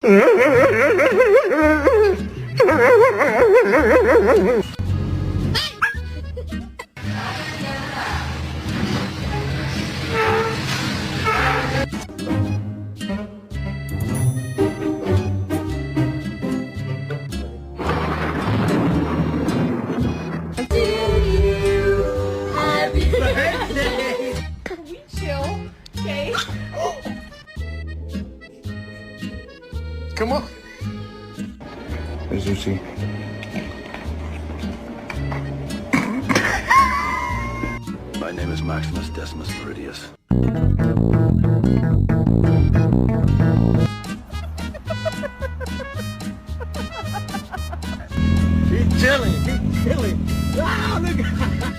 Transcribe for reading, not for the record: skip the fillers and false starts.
Chill, okay? Come on. As you see. My name is Maximus Decimus Meridius.